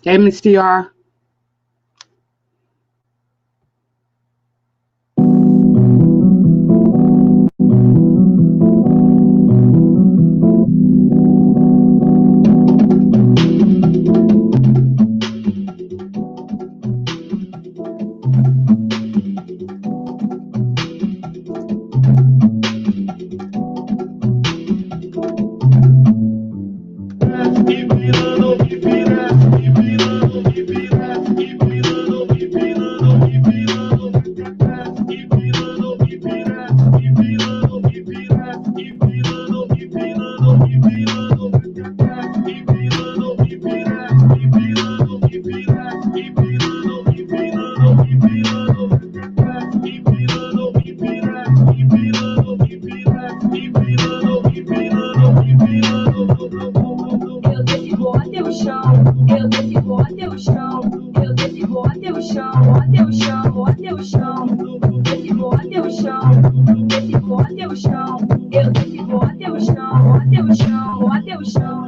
Hey, Miss TR. Eu desci, vou até o chão. Eu desci, vou até o chão. Eu desci, vou até o chão. Vou até o chão, vou até o chão. Desci, vou até o chão. Desci, vou até o chão. Eu desci, vou até o chão. Vou até o chão, vou até o chão.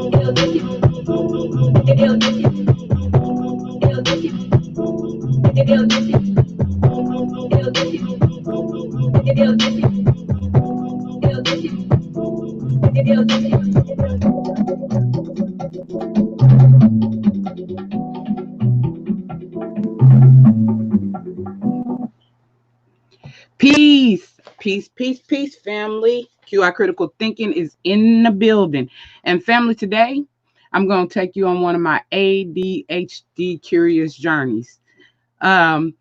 Eu desci, eu desci, eu desci, eu desci, eu desci, eu desci, eu desci, eu desci. Peace, peace, peace, peace, family. QI Critical Thinking is in the building. And family, today I'm going to take you on one of my ADHD curious journeys. Um,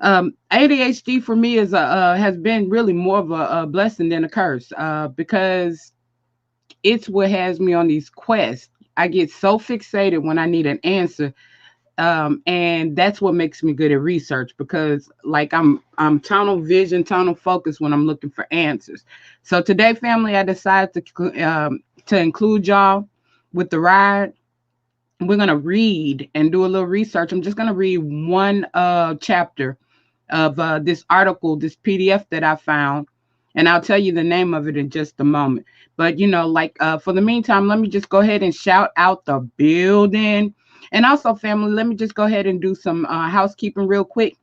ADHD for me is has been really more of a blessing than a curse because it's what has me on these quests. I get so fixated when I need an answer, and that's what makes me good at research because like I'm tunnel vision, tunnel focus when I'm looking for answers. So today, family, I decided to include y'all with the ride. We're gonna read and do a little research. I'm just gonna read one chapter of this article, this PDF that I found, and I'll tell you the name of it in just a moment. But like for the meantime, let me just go ahead and shout out the building, and also family. Let me just go ahead and do some housekeeping real quick.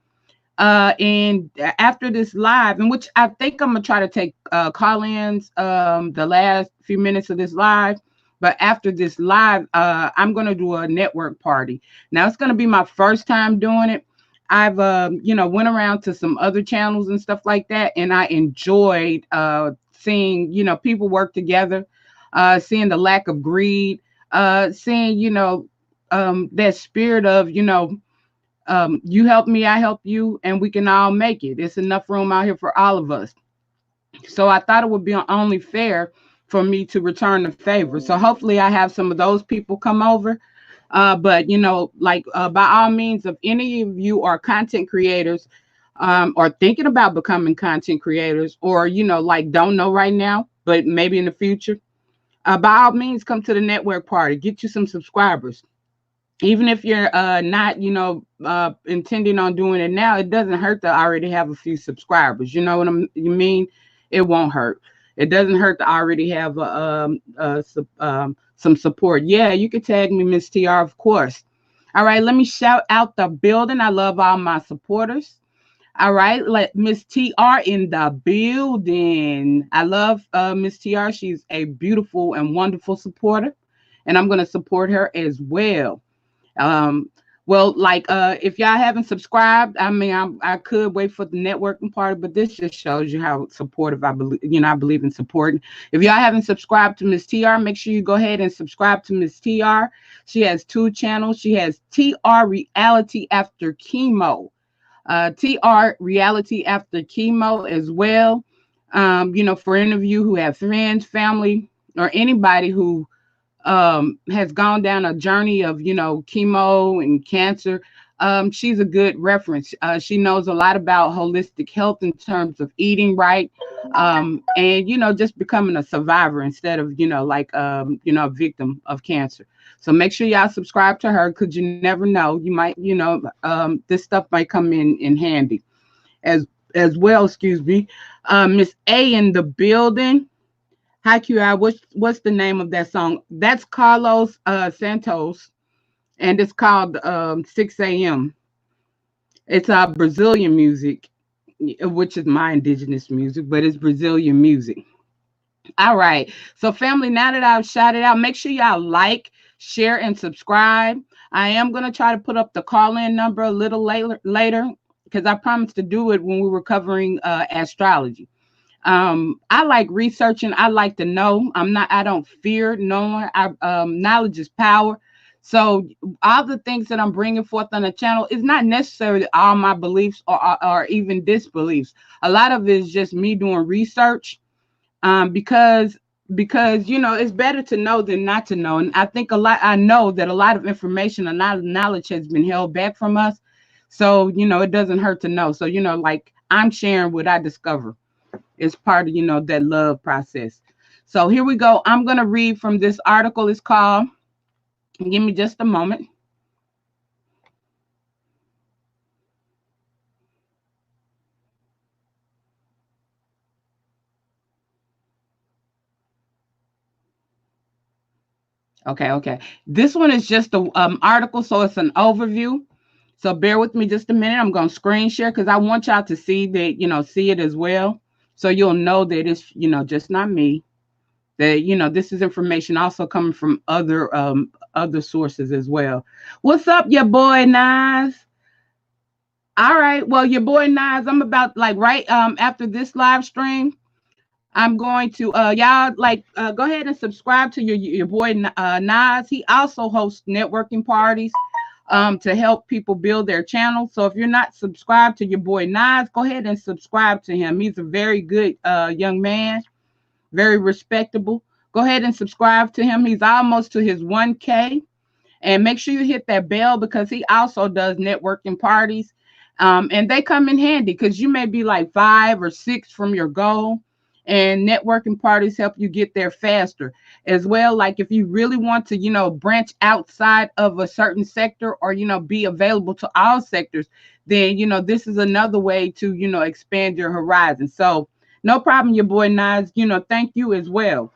And after this live, in which I think I'm gonna try to take call-ins the last few minutes of this live. But after this live, I'm gonna do a network party. Now it's gonna be my first time doing it. I've went around to some other channels and stuff like that, and I enjoyed seeing people work together, seeing the lack of greed, seeing that spirit of you help me, I help you, and we can all make it. It's enough room out here for all of us. So I thought it would be only fair for me to return the favor. So hopefully I have some of those people come over. But like by all means, if any of you are content creators, or thinking about becoming content creators, or like don't know right now, but maybe in the future, by all means, come to the network party. Get you some subscribers, even if you're not intending on doing it now. It doesn't hurt to already have a few subscribers. You know what you mean? It won't hurt. It doesn't hurt to already have some support. Yeah, you can tag me, Miss TR, of course. All right, let me shout out the building. I love all my supporters. All right, let Miss TR in the building. I love Miss TR. She's a beautiful and wonderful supporter, and I'm going to support her as well. Um, Well, like if y'all haven't subscribed, I mean, I could wait for the networking part, but this just shows you how supportive I believe. I believe in supporting. If y'all haven't subscribed to Miss TR, make sure you go ahead and subscribe to Miss TR. She has two channels. She has TR Reality After Chemo, TR Reality After Chemo as well. For any of you who have friends, family, or anybody who has gone down a journey of chemo and cancer. She's a good reference. She knows a lot about holistic health in terms of eating right, and just becoming a survivor instead of a victim of cancer. So make sure y'all subscribe to her, because you never know, you might this stuff might come in handy as well. Excuse me. Miss A in the building. Hi, QI. What's the name of that song? That's Carlos Santos, and it's called 6 a.m. It's Brazilian music, which is my indigenous music, but it's Brazilian music. All right. So, family, now that I've shouted out, make sure y'all like, share, and subscribe. I am going to try to put up the call-in number a little later, because I promised to do it when we were covering astrology. I like researching. I like to know. I don't fear knowing. Knowledge is power. So all the things that I'm bringing forth on the channel is not necessarily all my beliefs or even disbeliefs. A lot of it is just me doing research, because it's better to know than not to know. And I know that a lot of information, a lot of knowledge has been held back from us. So, it doesn't hurt to know. So, like I'm sharing what I discover. It's part of, that love process. So here we go. I'm going to read from this article. It's called, give me just a moment. Okay. This one is just an article, so it's an overview. So bear with me just a minute. I'm going to screen share, because I want y'all to see that, see it as well. So you'll know that it's, just not me. That, this is information also coming from other sources as well. What's up, your boy Nas? All right. Well, your boy Nas, I'm about right after this live stream, I'm going to y'all go ahead and subscribe to your boy Nas. He also hosts networking parties to help people build their channel. So if you're not subscribed to your boy Nas, go ahead and subscribe to him. He's a very good young man, very respectable. Go ahead and subscribe to him. He's almost to his 1K. And make sure you hit that bell, because he also does networking parties. And they come in handy, because you may be like 5 or 6 from your goal. And networking parties help you get there faster as well. Like if you really want to, branch outside of a certain sector, or, be available to all sectors, then, this is another way to, expand your horizon. So no problem, your boy Nas, thank you as well.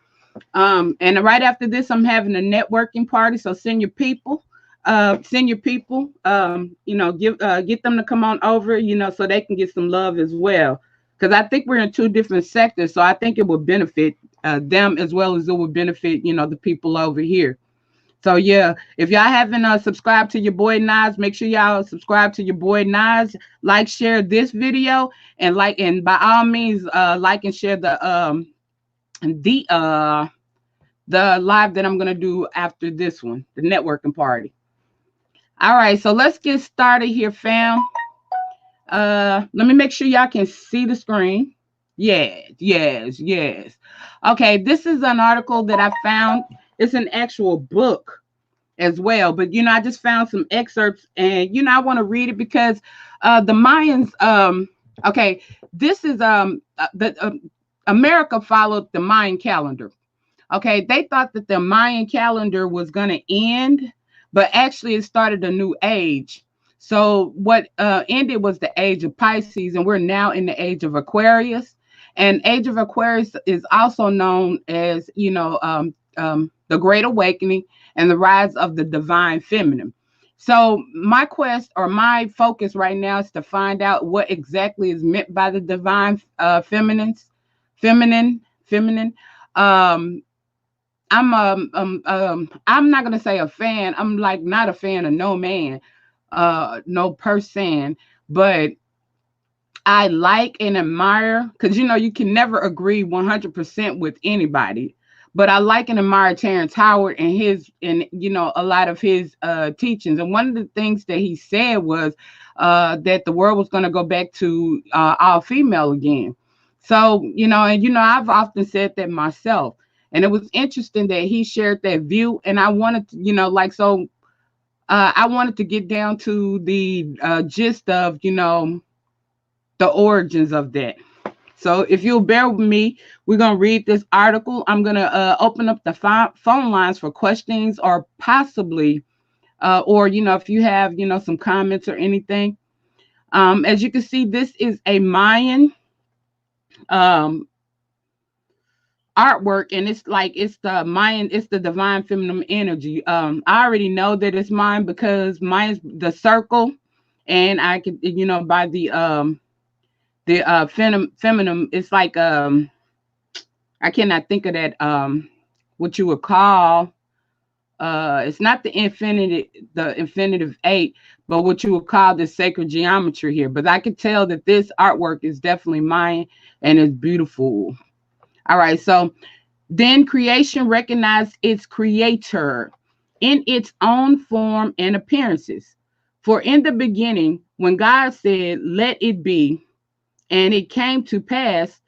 And right after this, I'm having a networking party. So send your people, get them to come on over, so they can get some love as well. Because I think we're in 2 different sectors. So I think it will benefit them as well as it will benefit, the people over here. So yeah, if y'all haven't subscribed to your boy Nas, make sure y'all subscribe to your boy Nas. Like, share this video, and by all means, like and share the live that I'm gonna do after this one, the networking party. All right, so let's get started here, fam. Let me make sure y'all can see the screen. Yes. Okay, this is an article that I found. It's an actual book as well, but I just found some excerpts, and I want to read it because the Mayans. Okay, this is America followed the Mayan calendar. Okay, they thought that the Mayan calendar was going to end, but actually it started a new age. So what ended was the age of Pisces, and we're now in the age of Aquarius. And age of Aquarius is also known as, the Great Awakening and the rise of the divine feminine. So my quest, or my focus right now, is to find out what exactly is meant by the divine feminine. I'm not gonna say a fan. I'm not a fan of no man. no person, but I like and admire, because you know you can never agree 100% with anybody, but I like and admire Terrence Howard and his and you know a lot of his teachings. And one of the things that he said was that the world was going to go back to all female again. So you know, and you know I've often said that myself, and it was interesting that he shared that view. And I wanted to, you know, like so I wanted to get down to the gist of you know the origins of that. So if you'll bear with me, we're going to read this article. I'm going to open up the phone lines for questions or possibly, or, you know, if you have, you know, some comments or anything. As you can see, this is a Mayan um, artwork, and it's like it's the Mayan, it's the divine feminine energy. I already know that it's mine because mine's the circle, and I could, you know, by the feminine, it's like I cannot think of that what you would call it's not the infinitive eight, but what you would call the sacred geometry here. But I could tell that this artwork is definitely mine and it's beautiful. All right, so then creation recognized its creator in its own form and appearances. For in the beginning, when God said, "Let it be," and it came to pass,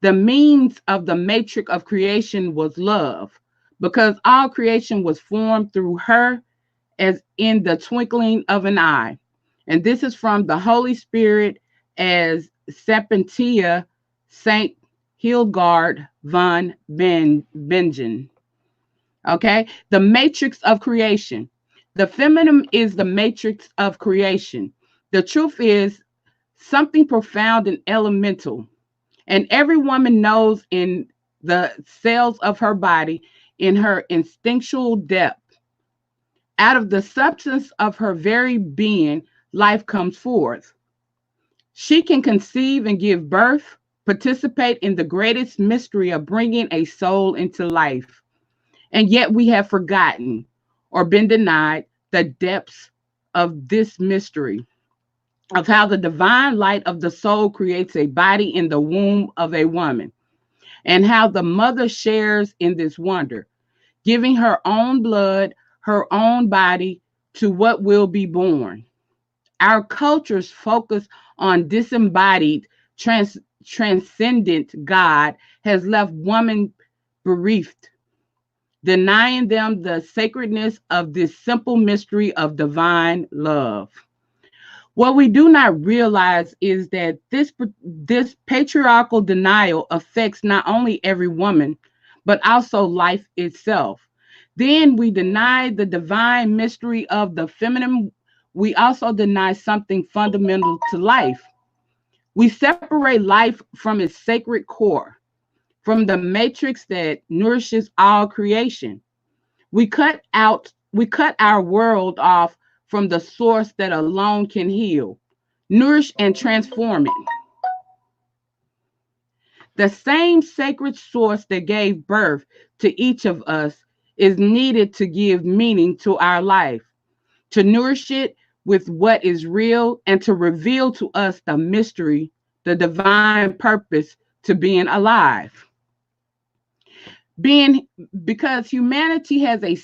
the means of the matrix of creation was love, because all creation was formed through her as in the twinkling of an eye. And this is from the Holy Spirit as Serpentia Saint Hildegard von Bingen. Okay, the matrix of creation. The feminine is the matrix of creation. The truth is something profound and elemental. And every woman knows in the cells of her body, in her instinctual depth, out of the substance of her very being, life comes forth. She can conceive and give birth, participate in the greatest mystery of bringing a soul into life. And yet we have forgotten or been denied the depths of this mystery, of how the divine light of the soul creates a body in the womb of a woman, and how the mother shares in this wonder, giving her own blood, her own body to what will be born. Our culture's focus on disembodied, transcendent God has left women bereft, denying them the sacredness of this simple mystery of divine love. What we do not realize is that this patriarchal denial affects not only every woman, but also life itself. Then we deny the divine mystery of the feminine. We also deny something fundamental to life. We separate life from its sacred core, from the matrix that nourishes all creation. We cut our world off from the source that alone can heal, nourish, and transform it. The same sacred source that gave birth to each of us is needed to give meaning to our life, to nourish it with what is real, and to reveal to us the mystery, the divine purpose to being alive. Being Because humanity has a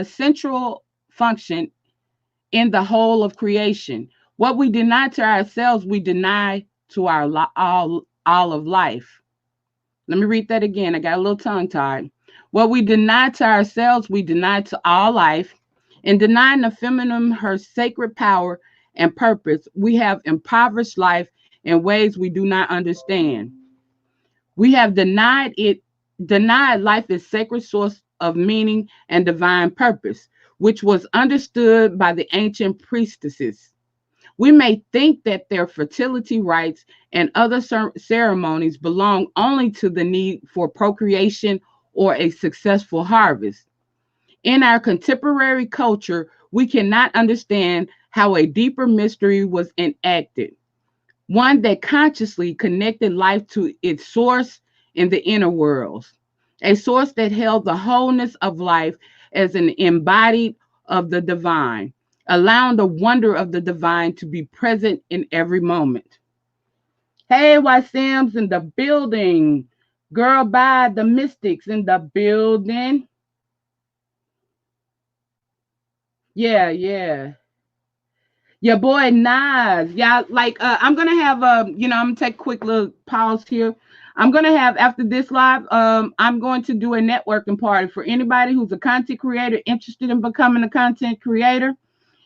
central function in the whole of creation. What we deny to ourselves, we deny to all of life. Let me read that again. I got a little tongue tied. What we deny to ourselves, we deny to all life. In denying the feminine her sacred power and purpose, we have impoverished life in ways we do not understand. We have denied life its sacred source of meaning and divine purpose, which was understood by the ancient priestesses. We may think that their fertility rites and other ceremonies belong only to the need for procreation or a successful harvest. In our contemporary culture, we cannot understand how a deeper mystery was enacted, one that consciously connected life to its source in the inner worlds, a source that held the wholeness of life as an embodied of the divine, allowing the wonder of the divine to be present in every moment. Hey, Y Sims in the building. Girl by the Mystics in the building. Yeah, yeah. Your boy Nas. Yeah, like I'm gonna have I'm gonna take a quick little pause here. I'm gonna have after this live, I'm going to do a networking party for anybody who's a content creator interested in becoming a content creator.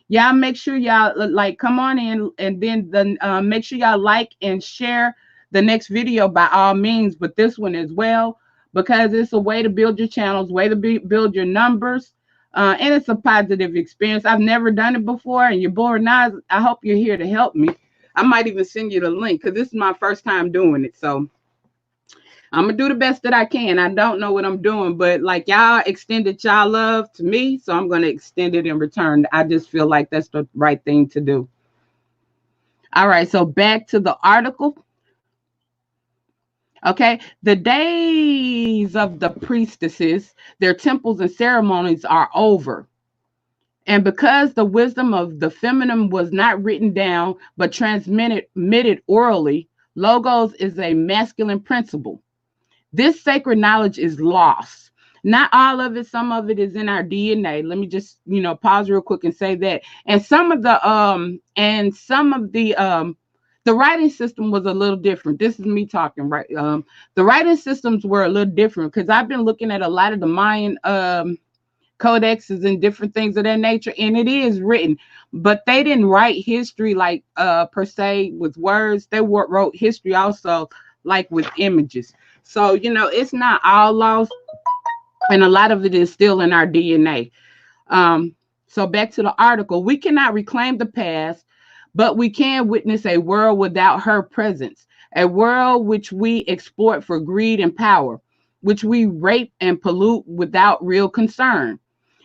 Y'all make sure y'all like come on in, and then make sure y'all like and share the next video by all means, but this one as well, because it's a way to build your channels, way to build your numbers, and it's a positive experience. I've never done it before, and you're bored now. I hope you're here to help me. I might even send you the link because this is my first time doing it, so I'm gonna do the best that I can. I don't know what I'm doing, but like y'all extended y'all love to me, so I'm gonna extend it in return. I just feel like that's the right thing to do. All right, so back to the article. Okay, the days of the priestesses, their temples and ceremonies are over. And because the wisdom of the feminine was not written down but transmitted orally, logos is a masculine principle. This sacred knowledge is lost. Not all of it, some of it is in our DNA. Let me just, pause real quick and say that. And the writing system was a little different. This is me talking, right? The writing systems were a little different because I've been looking at a lot of the Mayan codexes and different things of that nature, and it is written, but they didn't write history like per se with words. They wrote history also like with images. So it's not all lost, and a lot of it is still in our DNA. So back to the article. We cannot reclaim the past, but we can witness a world without her presence, a world which we exploit for greed and power, which we rape and pollute without real concern.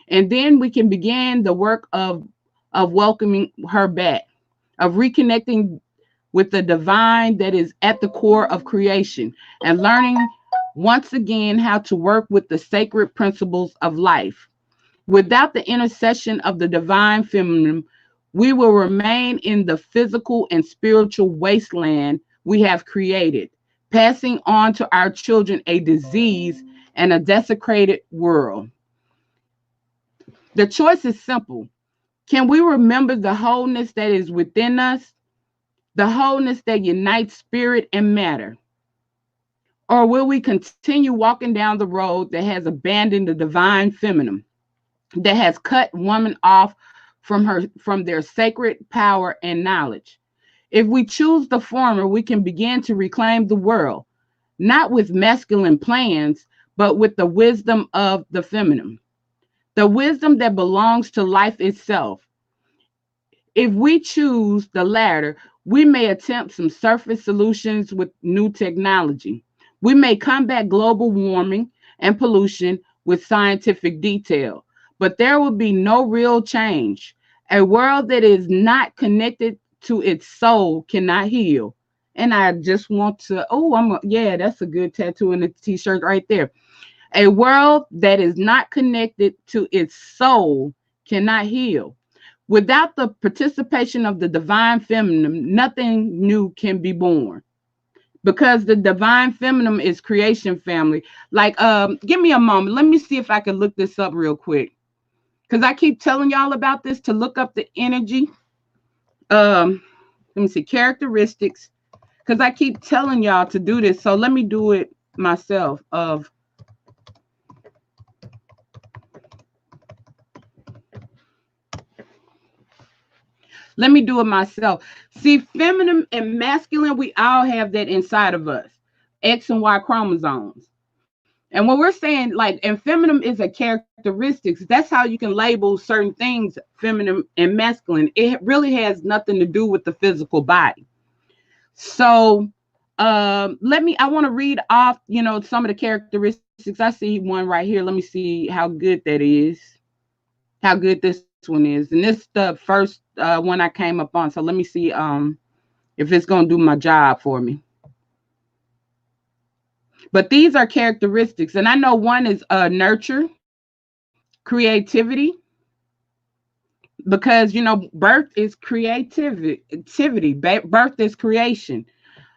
And then we can begin the work of welcoming her back, of reconnecting with the divine that is at the core of creation, and learning once again how to work with the sacred principles of life. Without the intercession of the divine feminine, we will remain in the physical and spiritual wasteland we have created, passing on to our children a disease and a desecrated world. The choice is simple. Can we remember the wholeness that is within us, the wholeness that unites spirit and matter? Or will we continue walking down the road that has abandoned the divine feminine, that has cut woman off from their sacred power and knowledge? If we choose the former, we can begin to reclaim the world, not with masculine plans, but with the wisdom of the feminine, the wisdom that belongs to life itself. If we choose the latter, we may attempt some surface solutions with new technology. We may combat global warming and pollution with scientific detail, but there will be no real change. A world that is not connected to its soul cannot heal. And I just want to, yeah, that's a good tattoo in the t-shirt right there. A world that is not connected to its soul cannot heal. Without the participation of the divine feminine, nothing new can be born. Because the divine feminine is creation, family. Like, give me a moment. Let me see if I can look this up real quick. Because I keep telling y'all about this to look up the energy. Let me see, characteristics. Because I keep telling y'all to do this. So let me do it myself. Let me do it myself. See, feminine and masculine, we all have that inside of us. X and Y chromosomes. And when we're saying like, and feminine is a characteristics, that's how you can label certain things, feminine and masculine. It really has nothing to do with the physical body. So I want to read off, some of the characteristics. I see one right here. Let me see how good that is, how good this one is. And this is the first one I came up on. So let me see if it's going to do my job for me. But these are characteristics. And I know one is nurture, creativity, because birth is creativity, birth is creation.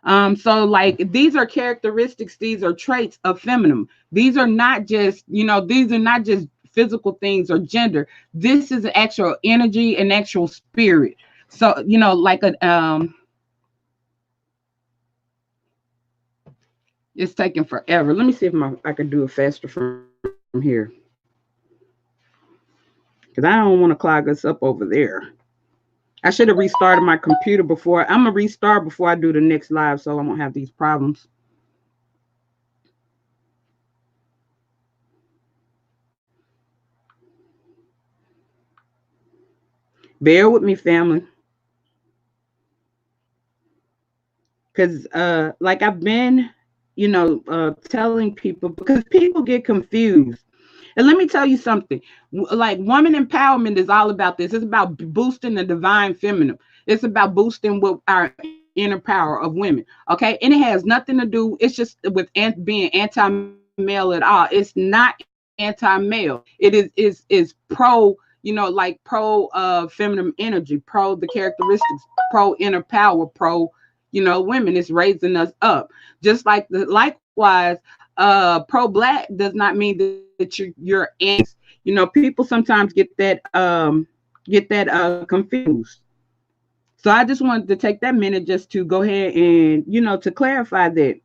So like these are characteristics, these are traits of feminine. These are not just, these are not just physical things or gender. This is an actual energy and actual spirit. So, like it's taking forever. Let me see if I could do it faster from here. Because I don't want to clog us up over there. I should have restarted my computer before. I'm gonna restart before I do the next live so I won't have these problems. Bear with me, family. Because like I've been, telling people, because people get confused. And let me tell you something. Like woman empowerment is all about this. It's about boosting the divine feminine. It's about boosting what our inner power of women. Okay. And it has nothing to do, it's just with being anti-male at all. It's not anti-male. It is pro, like pro feminine energy, pro the characteristics, pro inner power, pro women. It's raising us up. Just like likewise, pro black does not mean that you're people sometimes get that confused. So I just wanted to take that minute just to go ahead and to clarify that.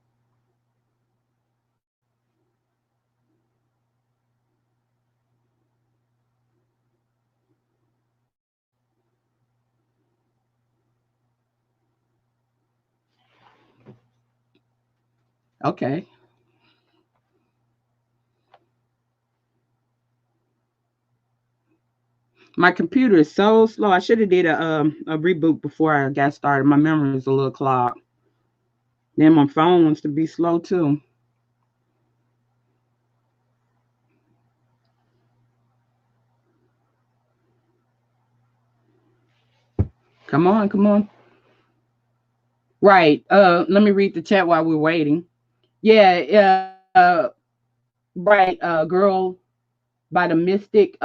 Okay. My computer is so slow. I should have did a reboot before I got started. My memory is a little clogged. Then my phone wants to be slow too. Come on, come on. Right. Let me read the chat while we're waiting. Yeah, right. By the mystic,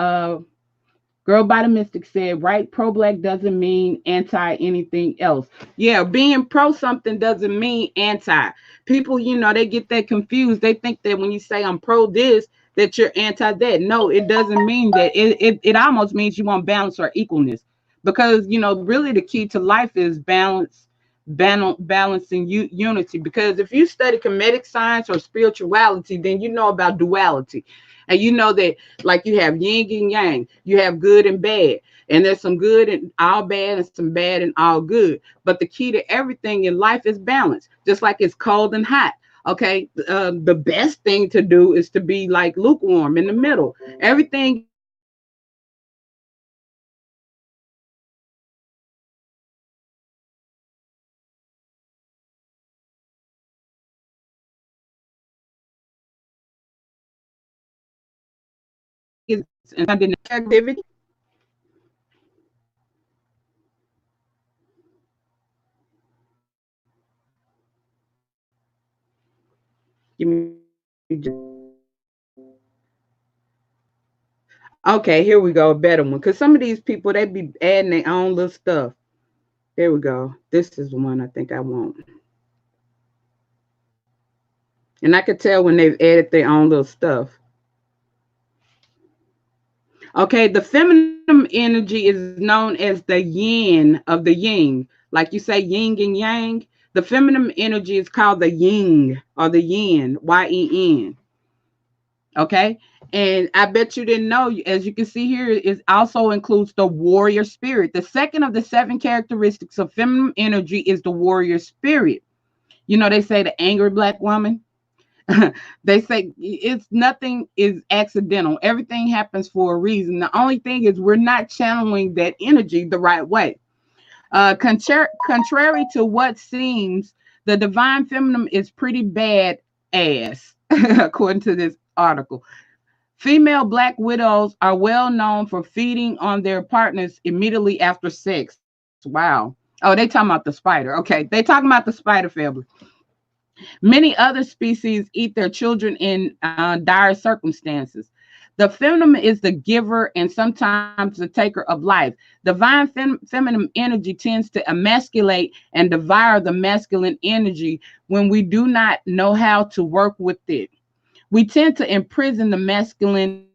girl by the mystic said, right, pro black doesn't mean anti anything else. Yeah, being pro something doesn't mean anti. People, they get that confused. They think that when you say I'm pro this, that you're anti that. No, it doesn't mean that. It almost means you want balance or equalness. Because, really the key to life is balance, balancing unity. Because if you study comedic science or spirituality, then you know about duality. And you know that, like, you have yin and yang, you have good and bad, and there's some good and all bad and some bad and all good. But the key to everything in life is balance, just like it's cold and hot. Okay, the best thing to do is to be like lukewarm in the middle. Everything is balance. Activity. Give me Okay, here we go, a better one. Because some of these people, they be adding their own little stuff. There we go. This is the one I think I want. And I could tell when they've added their own little stuff. Okay, the feminine energy is known as the yin of the yin. Like you say yin and yang. The feminine energy is called the yin or the yin, yin. Okay. And I bet you didn't know, as you can see here, it also includes the warrior spirit. The second of the seven characteristics of feminine energy is the warrior spirit. They say the angry black woman. They say it's nothing is accidental. Everything happens for a reason. The only thing is we're not channeling that energy the right way. Contrary to what seems, the divine feminine is pretty bad ass, according to this article. Female black widows are well known for feeding on their partners immediately after sex. Wow. Oh, they talking about the spider. Okay, they talking about the spider family. Many other species eat their children in dire circumstances. The feminine is the giver and sometimes the taker of life. Divine feminine energy tends to emasculate and devour the masculine energy when we do not know how to work with it. We tend to imprison the masculine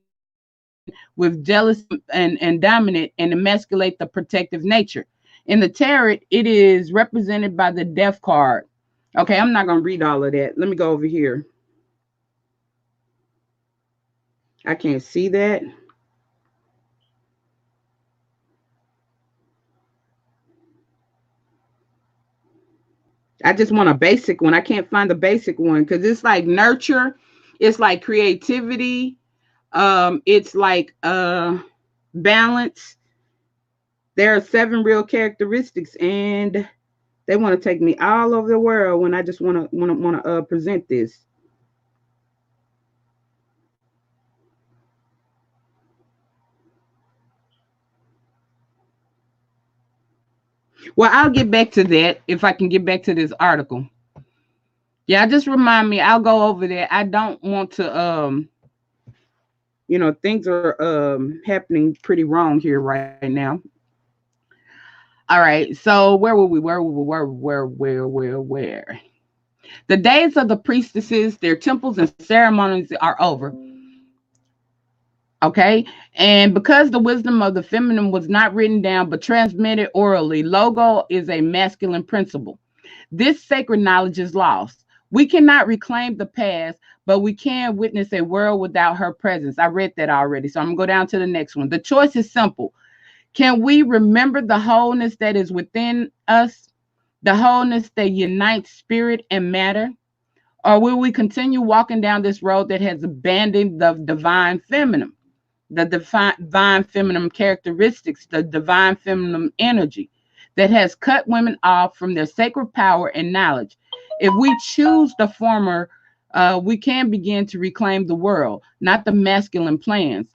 with jealousy and dominant and emasculate the protective nature. In the tarot, it is represented by the death card. Okay, I'm not going to read all of that. Let me go over here. I can't see that. I just want a basic one. I can't find the basic one because it's like nurture, it's like creativity, it's like balance. There are 7 real characteristics, and they want to take me all over the world when I just want to present this. Well, I'll get back to that if I can get back to this article. Yeah, just remind me. I'll go over there. I don't want to things are happening pretty wrong here right now. All right. So where were we? Where? The days of the priestesses, their temples and ceremonies are over. Okay. And because the wisdom of the feminine was not written down but transmitted orally, logo is a masculine principle. This sacred knowledge is lost. We cannot reclaim the past, but we can witness a world without her presence. I read that already. So I'm going to go down to the next one. The choice is simple. Can we remember the wholeness that is within us, the wholeness that unites spirit and matter? Or will we continue walking down this road that has abandoned the divine feminine? The divine feminine characteristics, the divine feminine energy that has cut women off from their sacred power and knowledge. If we choose the former, we can begin to reclaim the world, not the masculine plans,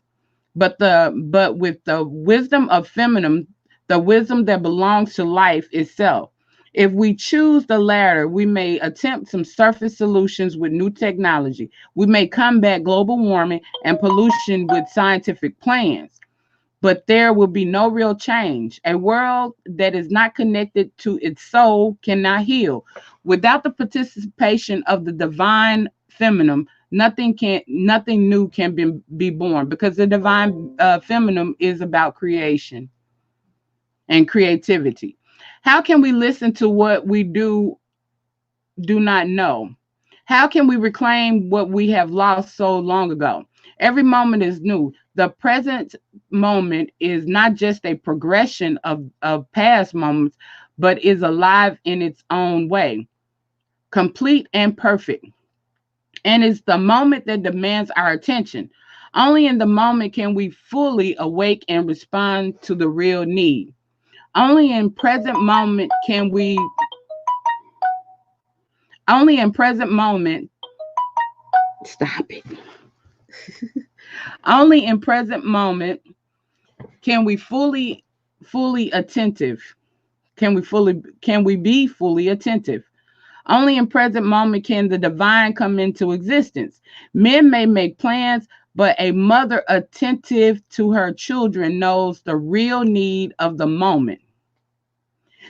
but with the wisdom of feminine, the wisdom that belongs to life itself. If we choose the latter, we may attempt some surface solutions with new technology. We may combat global warming and pollution with scientific plans, but there will be no real change. A world that is not connected to its soul cannot heal. Without the participation of the divine feminine, nothing new can be born, because the divine feminine is about creation and creativity. How can we listen to what we do not know? How can we reclaim what we have lost so long ago? Every moment is new. The present moment is not just a progression of past moments, but is alive in its own way, complete and perfect. And it's the moment that demands our attention. Only in the moment can we fully awake and respond to the real need. Only in present moment, stop it. Only in present moment can we fully attentive. Can we be fully attentive? Only in present moment can the divine come into existence. Men may make plans, but a mother attentive to her children knows the real need of the moment.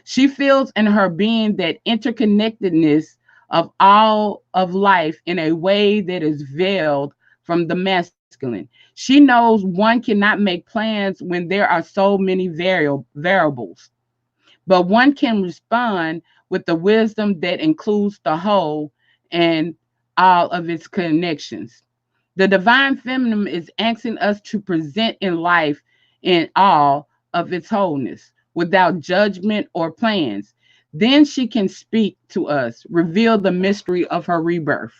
She feels in her being that interconnectedness of all of life in a way that is veiled from the masculine. She knows one cannot make plans when there are so many variables, but one can respond with the wisdom that includes the whole and all of its connections. The divine feminine is asking us to present in life in all of its wholeness, without judgment or plans. Then she can speak to us, reveal the mystery of her rebirth.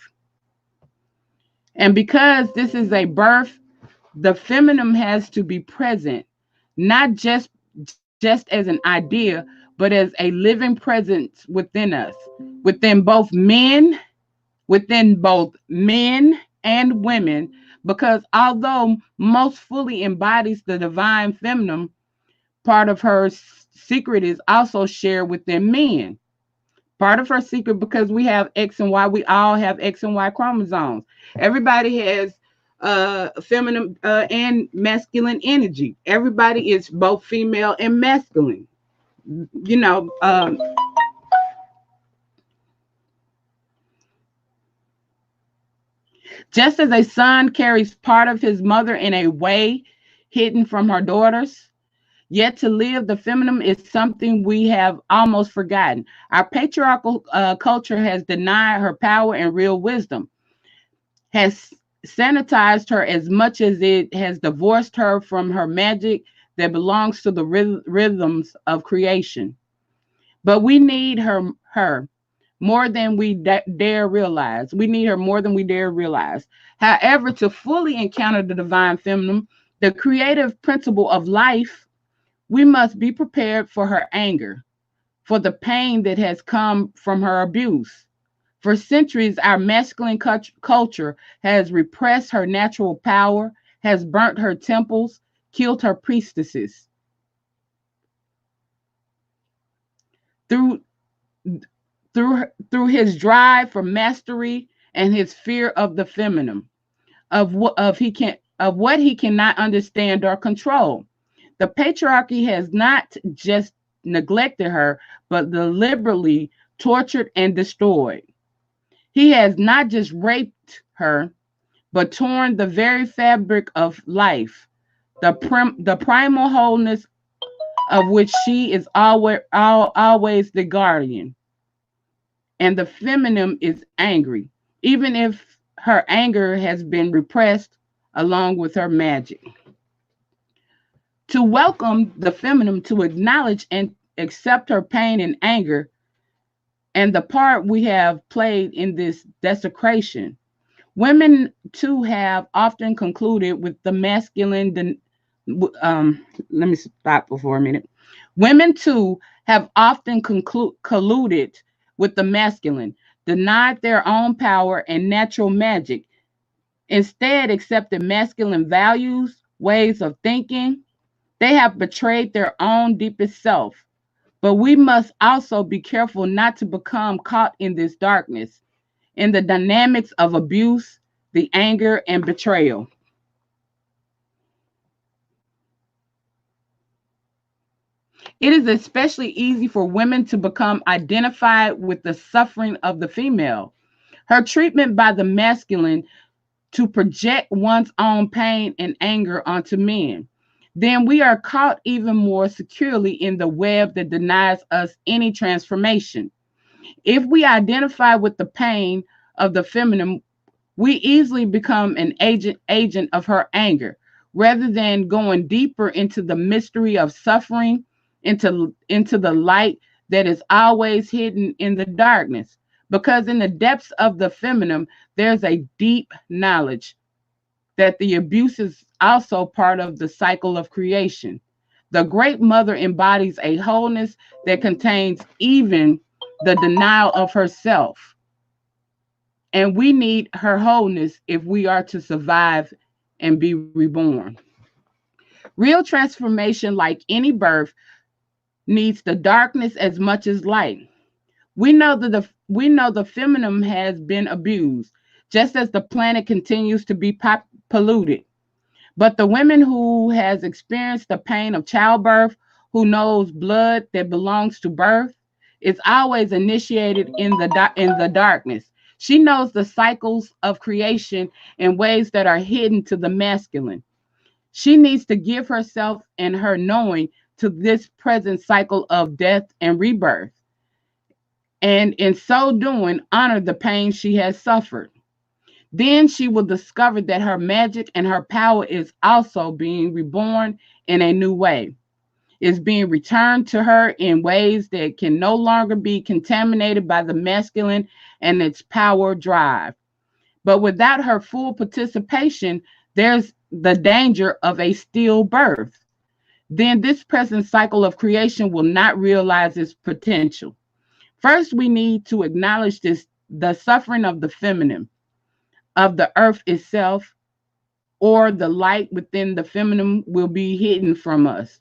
And because this is a birth, the feminine has to be present, not just as an idea, but as a living presence within us, within both men, within both men and women, because although most fully embodies the divine feminine, part of her secret is also shared within men. Part of her secret, because we have X and Y, we all have X and Y chromosomes. Everybody has feminine and masculine energy. Everybody is both female and masculine. You know, just as a son carries part of his mother in a way hidden from her daughters, yet to live the feminine is something we have almost forgotten. Our patriarchal culture has denied her power and real wisdom, has sanitized her as much as it has divorced her from her magic that belongs to the rhythms of creation. But we need her more than we dare realize. We need her more than we dare realize. However, to fully encounter the divine feminine, the creative principle of life, we must be prepared for her anger, for the pain that has come from her abuse. For centuries, our masculine culture has repressed her natural power, has burnt her temples, killed her priestesses. Through through his drive for mastery and his fear of the feminine, of what he cannot understand or control. The patriarchy has not just neglected her, but deliberately tortured and destroyed. He has not just raped her, but torn the very fabric of life, the primal wholeness of which she is always the guardian. And the feminine is angry, even if her anger has been repressed along with her magic. To welcome the feminine, to acknowledge and accept her pain and anger, and the part we have played in this desecration. Women too have often concluded with the masculine. Let me stop for a minute. Women too have often colluded with the masculine, denied their own power and natural magic, instead accepted masculine values, ways of thinking. They have betrayed their own deepest self. But we must also be careful not to become caught in this darkness, in the dynamics of abuse, the anger, and betrayal. It is especially easy for women to become identified with the suffering of the female. Her treatment by the masculine to project one's own pain and anger onto men. Then we are caught even more securely in the web that denies us any transformation. If we identify with the pain of the feminine, we easily become an agent of her anger, rather than going deeper into the mystery of suffering, into the light that is always hidden in the darkness. Because in the depths of the feminine, there's a deep knowledge that the abuse is also part of the cycle of creation. The Great Mother embodies a wholeness that contains even the denial of herself. And we need her wholeness if we are to survive and be reborn. Real transformation, like any birth, needs the darkness as much as light. We know the feminine has been abused, just as the planet continues to be polluted. But the woman who has experienced the pain of childbirth, who knows blood that belongs to birth, is always initiated in the darkness. She knows the cycles of creation in ways that are hidden to the masculine. She needs to give herself and her knowing to this present cycle of death and rebirth, and in so doing, honor the pain she has suffered. Then she will discover that her magic and her power is also being reborn in a new way. It's being returned to her in ways that can no longer be contaminated by the masculine and its power drive. But without her full participation, there's the danger of a stillbirth. Then this present cycle of creation will not realize its potential. First, we need to acknowledge the suffering of the feminine, of the earth itself, or the light within the feminine will be hidden from us.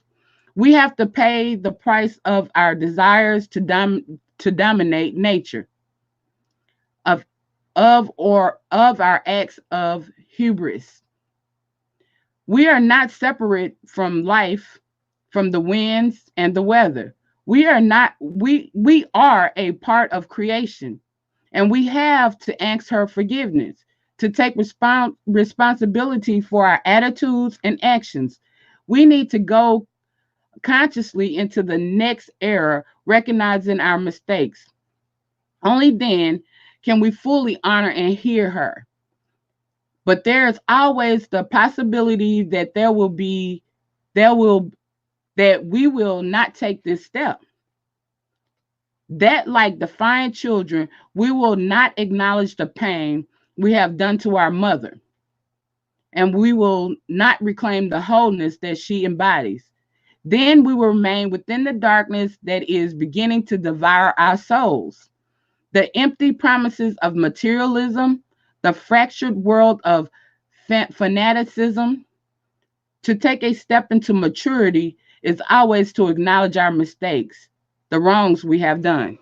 We have to pay the price of our desires to dominate nature, of of our acts of hubris. We are not separate from life, from the winds and the weather. We are not, we are a part of creation, and we have to ask her forgiveness, to take responsibility for our attitudes and actions. We need to go consciously into the next era, recognizing our mistakes. Only then can we fully honor and hear her. But there is always the possibility that there will that we will not take this step. That, like defiant children, we will not acknowledge the pain we have done to our mother, and we will not reclaim the wholeness that she embodies. Then we will remain within the darkness that is beginning to devour our souls. The empty promises of materialism, the fractured world of fanaticism. To take a step into maturity is always to acknowledge our mistakes, the wrongs we have done.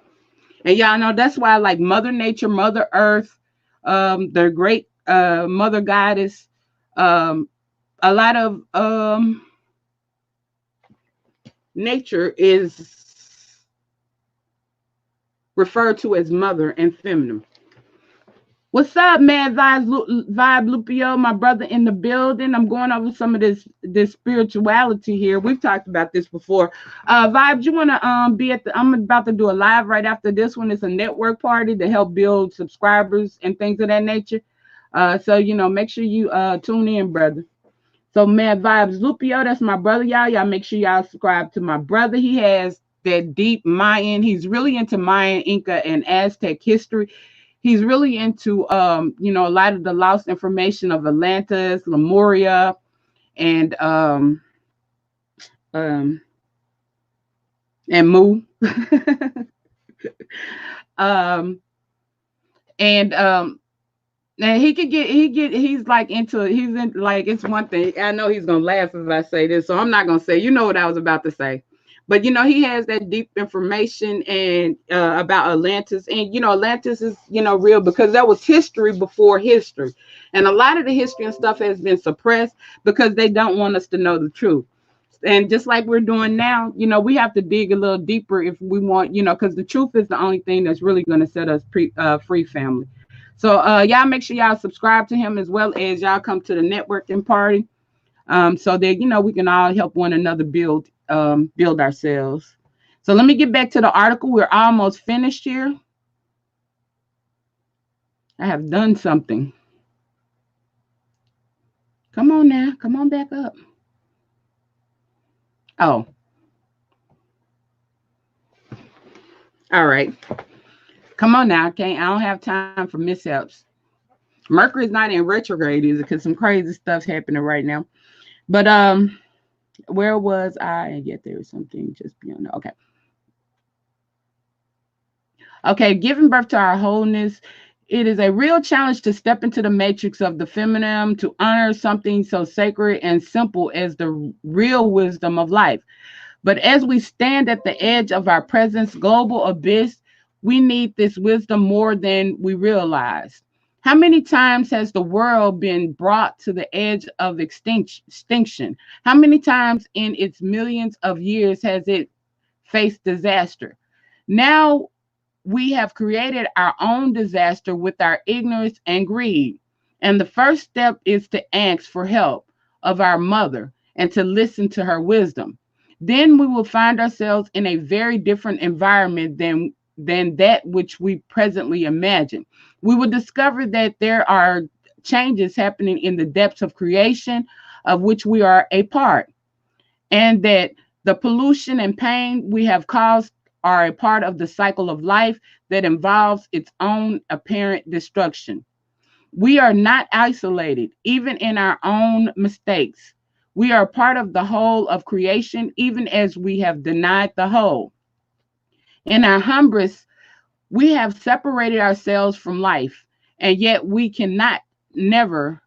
And y'all know that's why, like Mother Nature, Mother Earth, the great Mother Goddess, a lot of nature is referred to as mother and feminine. What's up, Mad Vibe Lupio, my brother in the building? I'm going over some of this spirituality here. We've talked about this before. Vibe, you want to be at the? I'm about to do a live right after this one. It's a network party to help build subscribers and things of that nature. So make sure you tune in, brother. So Mad Vibes Lupio, that's my brother, y'all. Y'all make sure y'all subscribe to my brother. He has that deep Mayan. He's really into Mayan, Inca, and Aztec history. He's really into, a lot of the lost information of Atlantis, Lemuria, and Mu. And he's like he's in, like, it's one thing. I know he's gonna laugh if I say this, so I'm not gonna say. You know what I was about to say. But he has that deep information and about Atlantis, and Atlantis is real because there was history before history, and a lot of the history and stuff has been suppressed because they don't want us to know the truth. And just like we're doing now, we have to dig a little deeper if we want, because the truth is the only thing that's really going to set us free, family. So y'all make sure y'all subscribe to him, as well as y'all come to the networking party, so that we can all help one another build ourselves. So let me get back to the article. We're almost finished here. I have done something. Come on now. Come on back up. Oh. All right. Come on now. I don't have time for mishaps. Mercury's not in retrograde, is it? Because some crazy stuff's happening right now. But where was I? And yet there was something just beyond that. Okay. Okay, giving birth to our wholeness. It is a real challenge to step into the matrix of the feminine, to honor something so sacred and simple as the real wisdom of life. But as we stand at the edge of our present global abyss, we need this wisdom more than we realize. How many times has the world been brought to the edge of extinction? How many times in its millions of years has it faced disaster? Now we have created our own disaster with our ignorance and greed. And the first step is to ask for help of our mother and to listen to her wisdom. Then we will find ourselves in a very different environment than that which we presently imagine. We will discover that there are changes happening in the depths of creation of which we are a part, and that the pollution and pain we have caused are a part of the cycle of life that involves its own apparent destruction. We are not isolated, even in our own mistakes. We are part of the whole of creation, even as we have denied the whole. In our hubris, we have separated ourselves from life, and yet we can never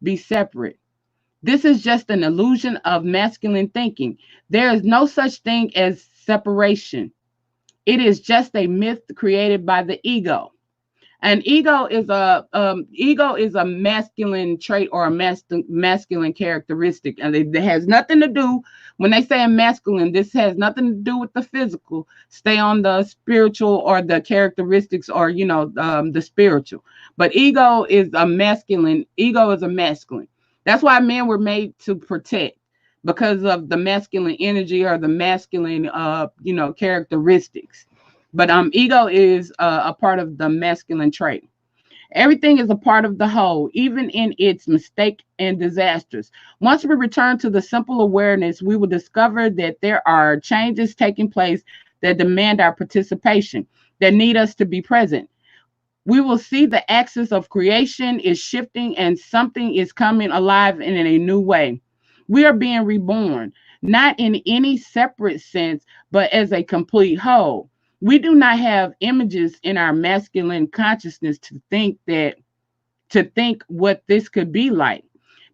be separate. This is just an illusion of masculine thinking. There is no such thing as separation. It is just a myth created by the ego. And ego is a masculine trait or a masculine characteristic, and it has nothing to do. When they say masculine, this has nothing to do with the physical. Stay on the spiritual or the characteristics, or the spiritual. But ego is a masculine. Ego is a masculine. That's why men were made to protect, because of the masculine energy or the masculine characteristics. But ego is a part of the masculine trait. Everything is a part of the whole, even in its mistake and disasters. Once we return to the simple awareness, we will discover that there are changes taking place that demand our participation, that need us to be present. We will see the axis of creation is shifting and something is coming alive in a new way. We are being reborn, not in any separate sense, but as a complete whole. We do not have images in our masculine consciousness to think what this could be like.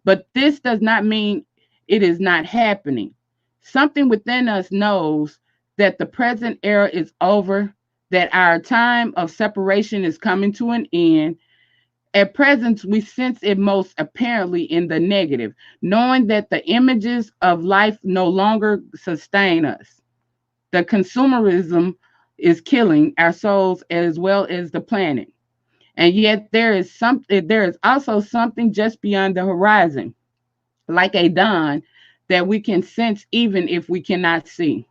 But this does not mean it is not happening. Something within us knows that the present era is over, that our time of separation is coming to an end. At present, we sense it most apparently in the negative, knowing that the images of life no longer sustain us. The consumerism is killing our souls as well as the planet. And yet there is also something just beyond the horizon, like a dawn that we can sense even if we cannot see.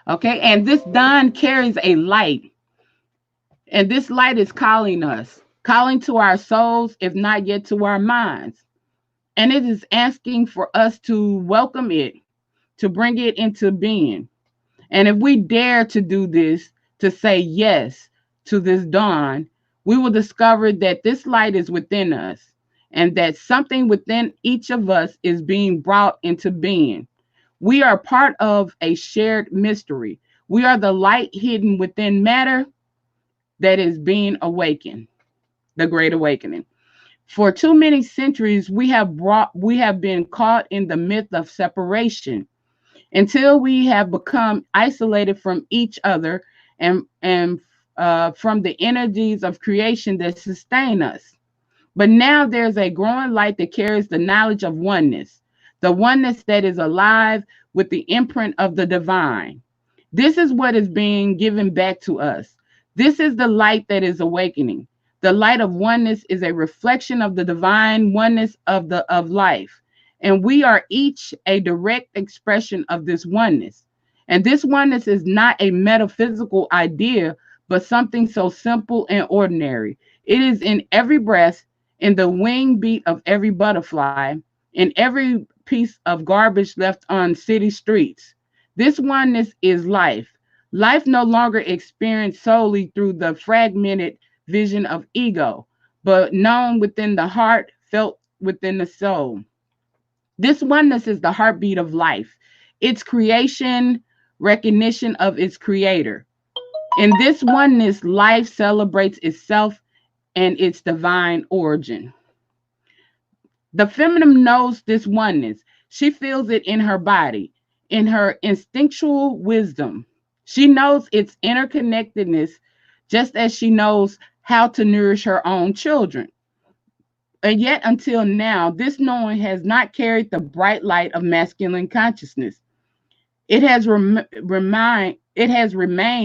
Okay, and this dawn carries a light, and this light is calling us, calling to our souls, if not yet to our minds. And it is asking for us to welcome it, to bring it into being. And if we dare to do this, to say yes to this dawn, we will discover that this light is within us and that something within each of us is being brought into being. We are part of a shared mystery. We are the light hidden within matter that is being awakened, the great awakening. For too many centuries, we have been caught in the myth of separation until we have become isolated from each other and from the energies of creation that sustain us. But now there's a growing light that carries the knowledge of oneness, the oneness that is alive with the imprint of the divine. This is what is being given back to us. This is the light that is awakening. The light of oneness is a reflection of the divine oneness of life. And we are each a direct expression of this oneness. And this oneness is not a metaphysical idea, but something so simple and ordinary. It is in every breath, in the wing beat of every butterfly, in every piece of garbage left on city streets. This oneness is life. Life no longer experienced solely through the fragmented vision of ego, but known within the heart, felt within the soul. This oneness is the heartbeat of life, its creation, recognition of its creator. In this oneness, life celebrates itself and its divine origin. The feminine knows this oneness. She feels it in her body, in her instinctual wisdom. She knows its interconnectedness just as she knows how to nourish her own children. And yet, until now, this knowing has not carried the bright light of masculine consciousness. It has remained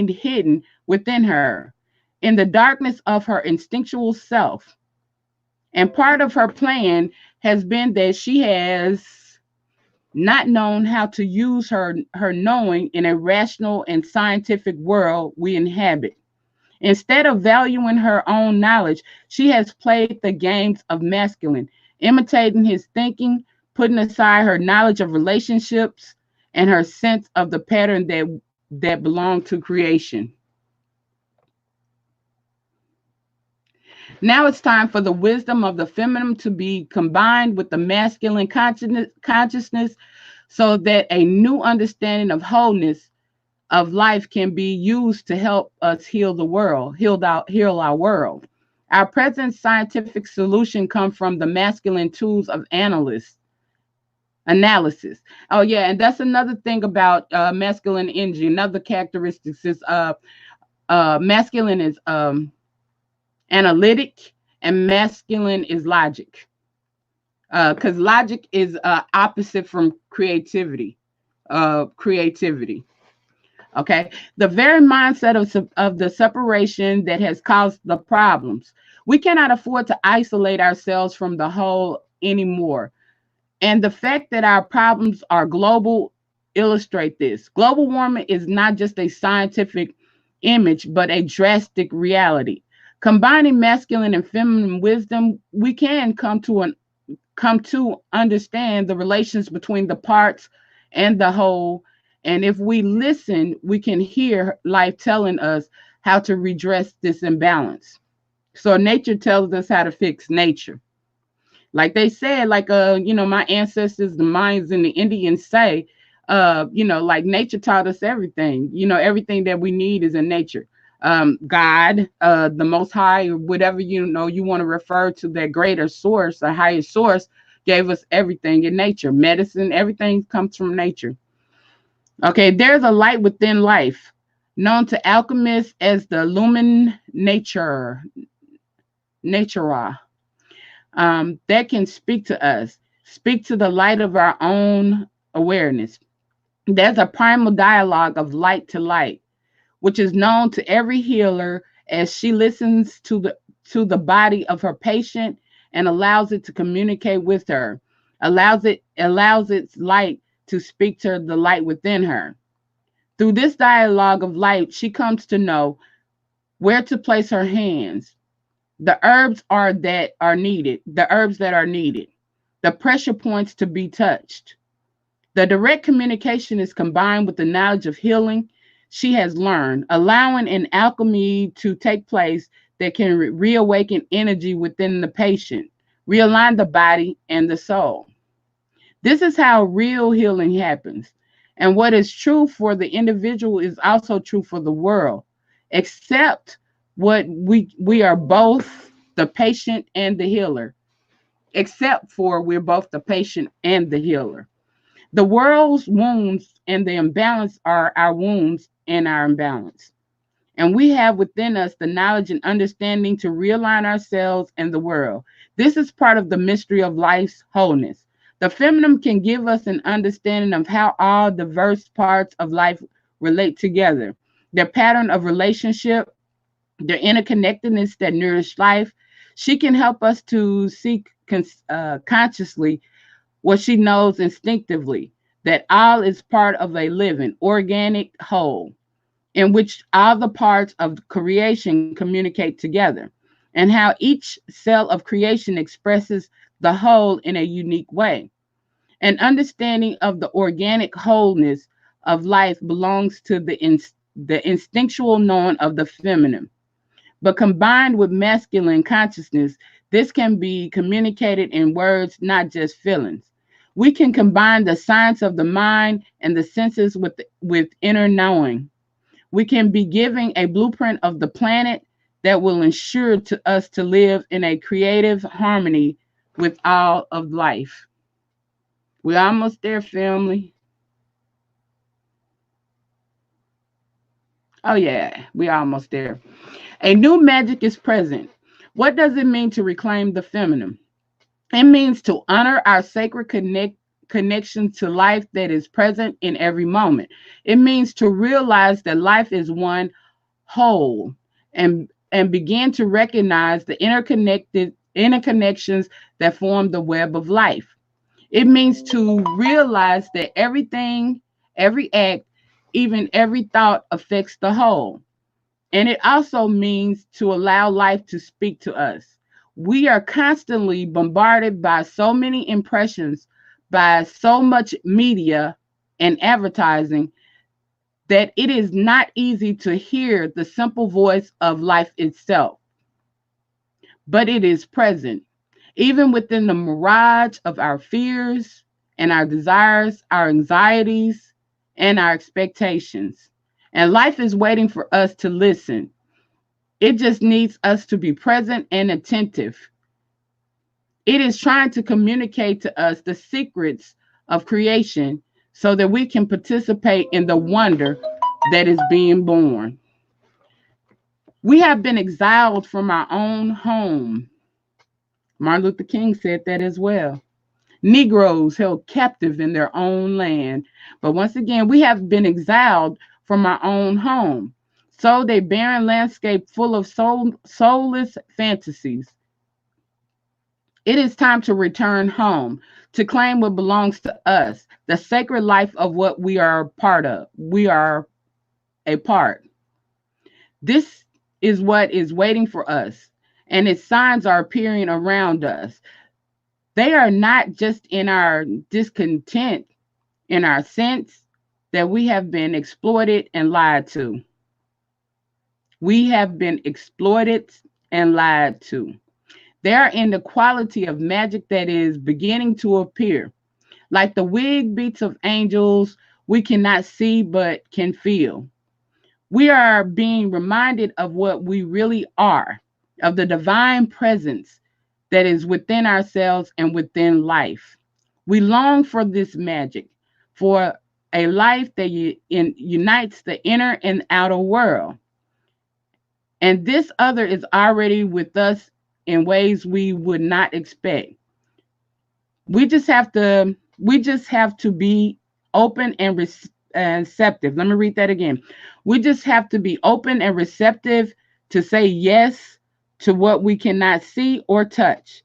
hidden within her, in the darkness of her instinctual self. And part of her plan has been that she has not known how to use her knowing in a rational and scientific world we inhabit. Instead of valuing her own knowledge, she has played the games of masculine, imitating his thinking, putting aside her knowledge of relationships and her sense of the pattern that belong to creation. Now it's time for the wisdom of the feminine to be combined with the masculine consciousness so that a new understanding of wholeness of life can be used to help us heal the world, heal our world. Our present scientific solution come from the masculine tools of analysis. Oh yeah, and that's another thing about masculine energy. Another characteristic is masculine is analytic and masculine is logic. Because logic is opposite from creativity. Creativity. Okay, the very mindset of the separation that has caused the problems. We cannot afford to isolate ourselves from the whole anymore. And the fact that our problems are global illustrate this. Global warming is not just a scientific image, but a drastic reality. Combining masculine and feminine wisdom, we can come to understand the relations between the parts and the whole. And if we listen, we can hear life telling us how to redress this imbalance. So nature tells us how to fix nature. Like they said, like my ancestors, the Mayans and the Indians say, like nature taught us everything. Everything that we need is in nature. God, the Most High, or whatever you want to refer to, that greater source, a higher source, gave us everything in nature. Medicine, everything comes from nature. Okay, there's a light within life, known to alchemists as the lumen natura, that can speak to us, speak to the light of our own awareness. There's a primal dialogue of light to light, which is known to every healer as she listens to the body of her patient and allows it to communicate with her, allows its light to speak to the light within her. Through this dialogue of light, she comes to know where to place her hands, the herbs that are needed, the pressure points to be touched. The direct communication is combined with the knowledge of healing she has learned, allowing an alchemy to take place that can reawaken energy within the patient, realign the body and the soul. This is how real healing happens. And what is true for the individual is also true for the world, except what we are both the patient and the healer, except for we're both the patient and the healer. The world's wounds and the imbalance are our wounds and our imbalance. And we have within us the knowledge and understanding to realign ourselves and the world. This is part of the mystery of life's wholeness. The feminine can give us an understanding of how all diverse parts of life relate together, their pattern of relationship, their interconnectedness that nourish life. She can help us to see consciously what she knows instinctively, that all is part of a living, organic whole, in which all the parts of creation communicate together, and how each cell of creation expresses the whole in a unique way. An understanding of the organic wholeness of life belongs to the instinctual knowing of the feminine. But combined with masculine consciousness, this can be communicated in words, not just feelings. We can combine the science of the mind and the senses with inner knowing. We can be giving a blueprint of the planet that will ensure to us to live in a creative harmony with all of life. We're almost there, family. Oh yeah, we're almost there. A new magic is present. What does it mean to reclaim the feminine? It means to honor our sacred connection to life that is present in every moment. It means to realize that life is one whole and begin to recognize the interconnections that form the web of life. It means to realize that everything, every act, even every thought affects the whole. And it also means to allow life to speak to us. We are constantly bombarded by so many impressions, by so much media and advertising, that it is not easy to hear the simple voice of life itself. But it is present, even within the mirage of our fears and our desires, our anxieties, and our expectations. And life is waiting for us to listen. It just needs us to be present and attentive. It is trying to communicate to us the secrets of creation so that we can participate in the wonder that is being born. We have been exiled from our own home. Martin Luther King said that as well. Negroes held captive in their own land. But once again, we have been exiled from our own home. So a barren landscape full of soulless fantasies. It is time to return home, to claim what belongs to us, the sacred life of what we are a part of. We are a part. This is what is waiting for us, and its signs are appearing around us. They are not just in our discontent, in our sense that we have been exploited and lied to. We have been exploited and lied to. They are in the quality of magic that is beginning to appear. Like the winged beats of angels, we cannot see but can feel. We are being reminded of what we really are, of the divine presence that is within ourselves and within life. We long for this magic, for a life that unites the inner and outer world. And this other is already with us in ways we would not expect. We just have to be open and receptive. Let me read that again. We just have to be open and receptive to say yes to what we cannot see or touch,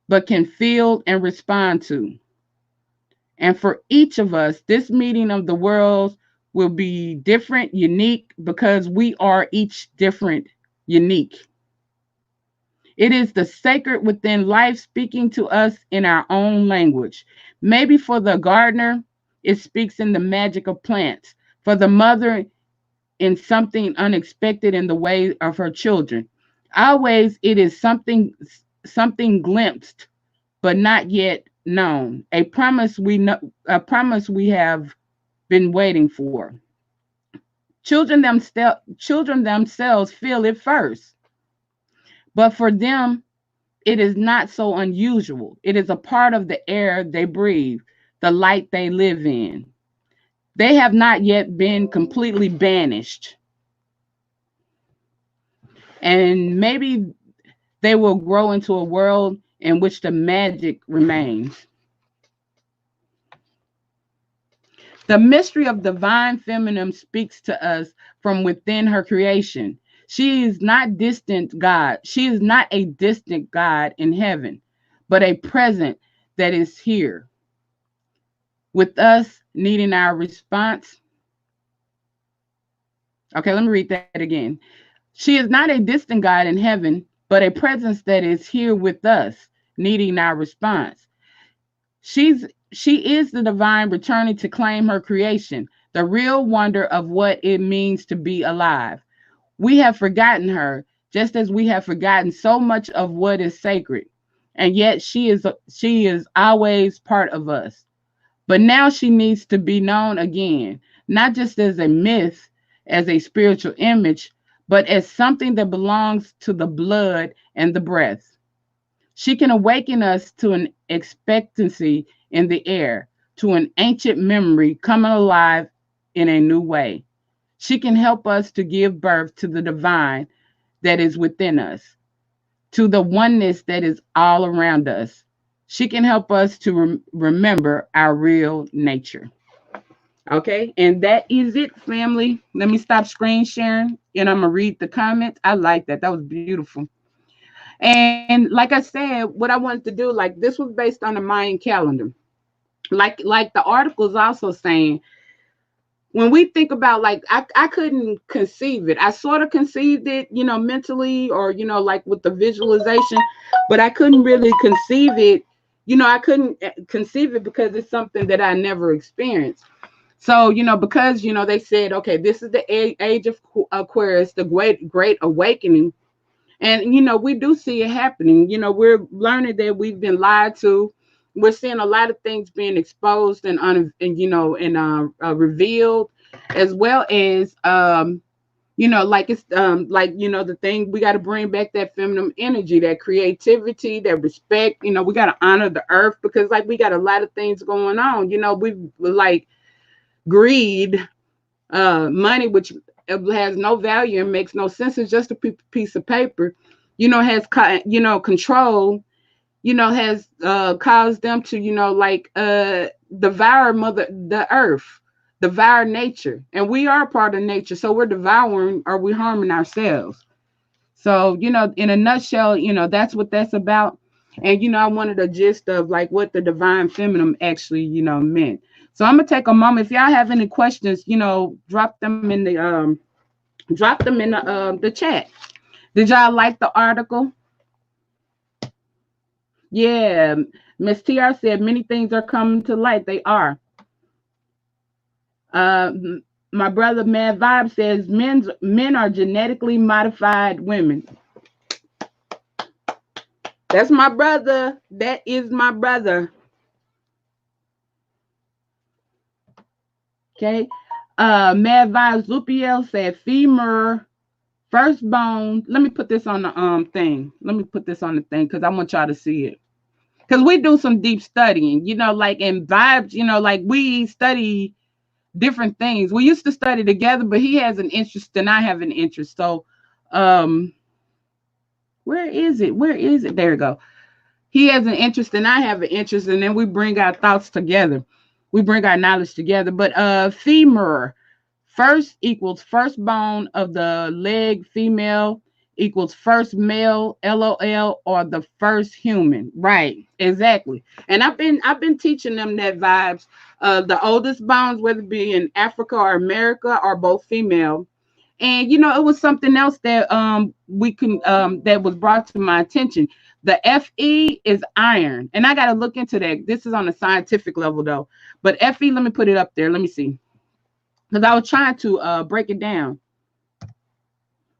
but can feel and respond to. And for each of us, this meeting of the worlds will be different, unique, because we are each different, unique. It is the sacred within life speaking to us in our own language. Maybe for the gardener, it speaks in the magic of plants. For the mother, in something unexpected in the way of her children. Always, it is something glimpsed, but not yet known. A promise we know, a promise we have been waiting for. Children themselves feel it first, but for them, it is not so unusual. It is a part of the air they breathe, the light they live in. They have not yet been completely banished. And maybe they will grow into a world in which the magic remains. The mystery of divine feminine speaks to us from within her creation. She is not distant God. She is not a distant God in heaven, but a present that is here with us, needing our response. Okay, let me read that again. She is not a distant God in heaven, but a presence that is here with us, needing our response. She is the divine returning to claim her creation, the real wonder of what it means to be alive. We have forgotten her, just as we have forgotten so much of what is sacred. And yet she is always part of us. But now she needs to be known again, not just as a myth, as a spiritual image, but as something that belongs to the blood and the breath. She can awaken us to an expectancy in the air, to an ancient memory coming alive in a new way. She can help us to give birth to the divine that is within us, to the oneness that is all around us. She can help us to remember our real nature. Okay, and that is it, family. Let me stop screen sharing and I'm gonna read the comments. I like that. That was beautiful. And like I said, what I wanted to do, like this was based on the Mayan calendar. Like the article is also saying, when we think about like I couldn't conceive it. I sort of conceived it, mentally or like with the visualization, but I couldn't really conceive it. I couldn't conceive it because it's something that I never experienced. So, because they said, okay, this is the age of Aquarius, the great awakening. And we do see it happening. We're learning that we've been lied to. We're seeing a lot of things being exposed and revealed, as well as like it's like the thing, we got to bring back that feminine energy, that creativity, that respect. We got to honor the earth, because like we got a lot of things going on. We like greed, money, which has no value and makes no sense. It's just a piece of paper. Has control. Has caused them to like devour the earth, devour nature, and we are part of nature. So we're devouring, or we harming ourselves. So in a nutshell, that's what that's about. And I wanted a gist of like what the divine feminine actually meant. So I'm gonna take a moment. If y'all have any questions, drop them in the chat. Did y'all like the article? Yeah, Miss TR said many things are coming to light. They are. Uh, my brother Mad Vibe says men are genetically modified women. That's my brother. That is my brother. Okay. Mad Vibes Lupiel said femur, first bone. Let me put this on the thing. Let me put this on the thing because I want y'all to see it. Because we do some deep studying, like in vibes, like we study different things. We used to study together, but he has an interest and I have an interest. So where is it? Where is it? There we go. He has an interest and I have an interest, and then we bring our thoughts together. We bring our knowledge together. But femur, first equals first bone of the leg, female equals first male, LOL, or the first human. Right, exactly. And I've been teaching them that vibes. The oldest bones, whether it be in Africa or America, are both female. And it was something else that we can that was brought to my attention. The Fe is iron, and I got to look into that. This is on a scientific level though. But Fe, let me put it up there. Let me see, because I was trying to break it down.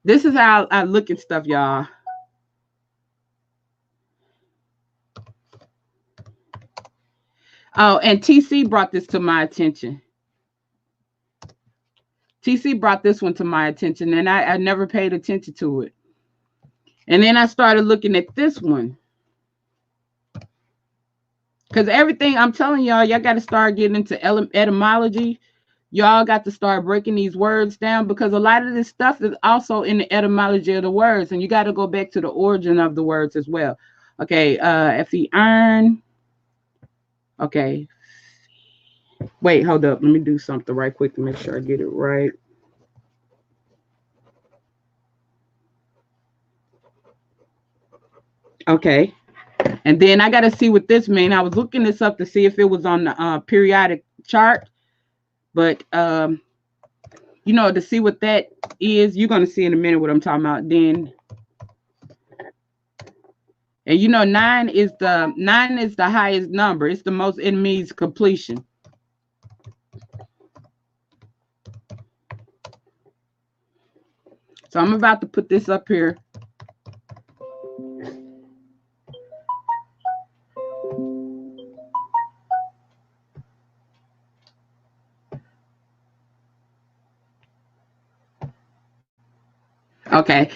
This is how I look at stuff, y'all. Oh, and TC brought this to my attention. TC brought this one to my attention, and I never paid attention to it. And then I started looking at this one. Because everything, I'm telling y'all got to start getting into etymology. Y'all got to start breaking these words down, because a lot of this stuff is also in the etymology of the words, and you got to go back to the origin of the words as well. Okay, Fe, iron. Okay. Wait, hold up. Let me do something right quick to make sure I get it right. Okay. And then I got to see what this means. I was looking this up to see if it was on the periodic chart. But, to see what that is, you're going to see in a minute what I'm talking about then. And, 9 is the highest number. It's the most, it means completion. So I'm about to put this up here. Okay.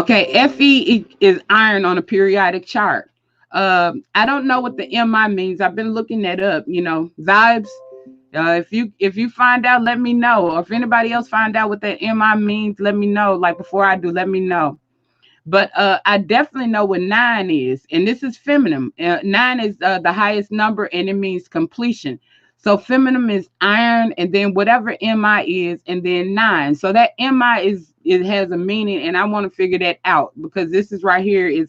Fe is iron on a periodic chart. I don't know what the MI means. I've been looking that up. Vibes. If you find out, let me know. Or if anybody else find out what that MI means, let me know. Like before I do, let me know. But I definitely know what 9 is, and this is feminine. 9 is the highest number, and it means completion. So feminine is iron, and then whatever MI is, and then 9. So that MI it has a meaning, and I want to figure that out, because this is right here is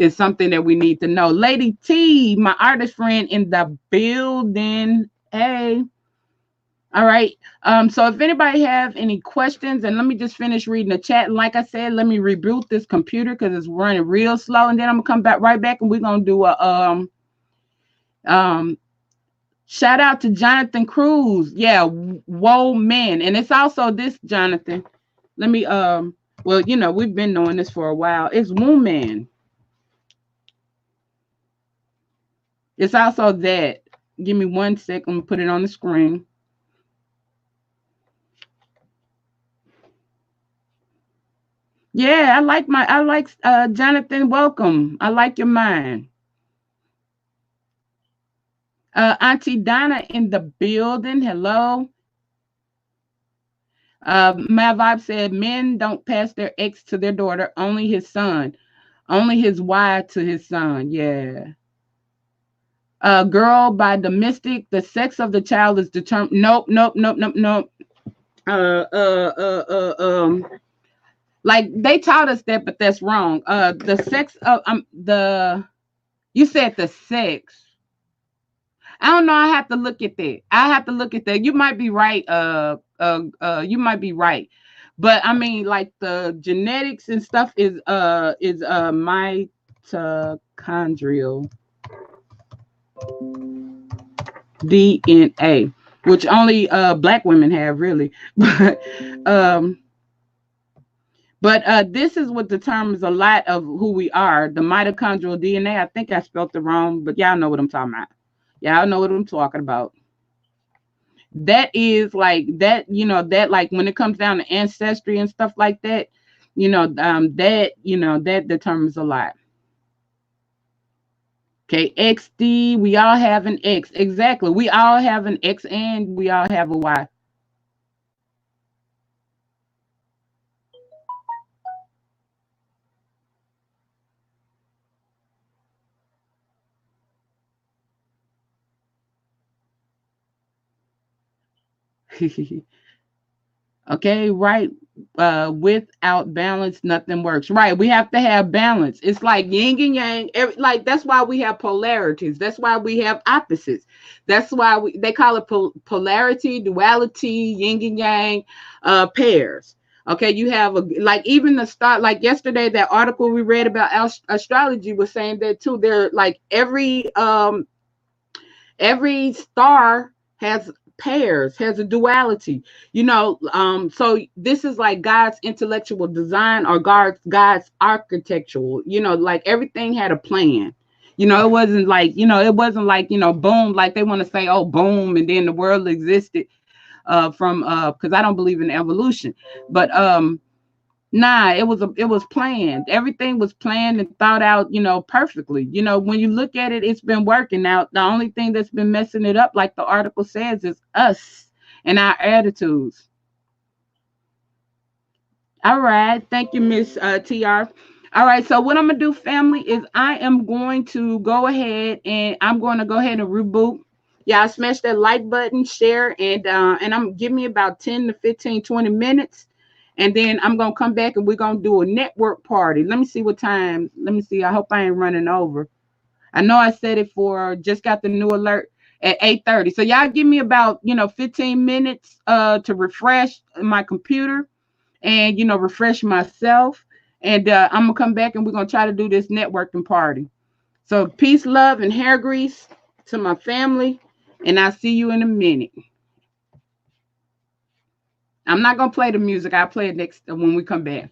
something that we need to know. Lady T, my artist friend in the building. Hey. All right. So if anybody have any questions, and let me just finish reading the chat. And like I said, let me reboot this computer because it's running real slow. And then I'm gonna come back right back, and we're gonna do a shout out to Jonathan Cruz. Yeah, whoa man. And it's also this Jonathan. Let me well, we've been knowing this for a while. It's Womb Man. It's also that. Give me 1 second, put it on the screen. Yeah, I like Jonathan. Welcome. I like your mind. Auntie Donna in the building. Hello. My vibe said men don't pass their ex to their daughter, only his son, only his wife to his son. Yeah. Girl by domestic, the sex of the child is determined. Nope, nope, nope, nope, nope. Uh, uh, uh, like they taught us that, but that's wrong. The sex of the you said the sex. I don't know. I have to look at that. I have to look at that. You might be right. You might be right. But I mean, like the genetics and stuff is mitochondrial DNA, which only black women have really. um, but this is what determines a lot of who we are. The mitochondrial DNA. I think I spelled it wrong, but y'all know what I'm talking about. Y'all know what I'm talking about. That is like that, that like when it comes down to ancestry and stuff like that, that determines a lot. Okay, XD, we all have an X. Exactly. We all have an X and we all have a Y. Okay, right. Without balance, nothing works. Right. We have to have balance. It's like yin and yang. Like that's why we have polarities. That's why we have opposites. That's why they call it polarity, duality, yin and yang, pairs. Okay, you have like even the start, like yesterday, that article we read about astrology was saying that too. They're like every star has pairs, has a duality, so this is like God's intellectual design, or God's architectural, like everything had a plan. It wasn't like boom, like they want to say, oh, boom, and then the world existed from because I don't believe in evolution. But nah, it was planned. Everything was planned and thought out, perfectly. When you look at it, it's been working out. The only thing that's been messing it up, like the article says, is us and our attitudes. All right. Thank you, Miss TR. All right. So what I'm gonna do, family, is I am going to go ahead and I'm going to go ahead and reboot. Yeah, smash that like button, share, and I'm give me about 10 to 15, 20 minutes. And then I'm gonna come back and we're gonna do a network party. Let me see what time. Let me see. I hope I ain't running over. I know I said it for just got the new alert at 8:30. So y'all give me about 15 minutes to refresh my computer and refresh myself. And I'm gonna come back and we're gonna try to do this networking party. So peace, love, and hair grease to my family, and I'll see you in a minute. I'm not gonna play the music. I'll play it next when we come back.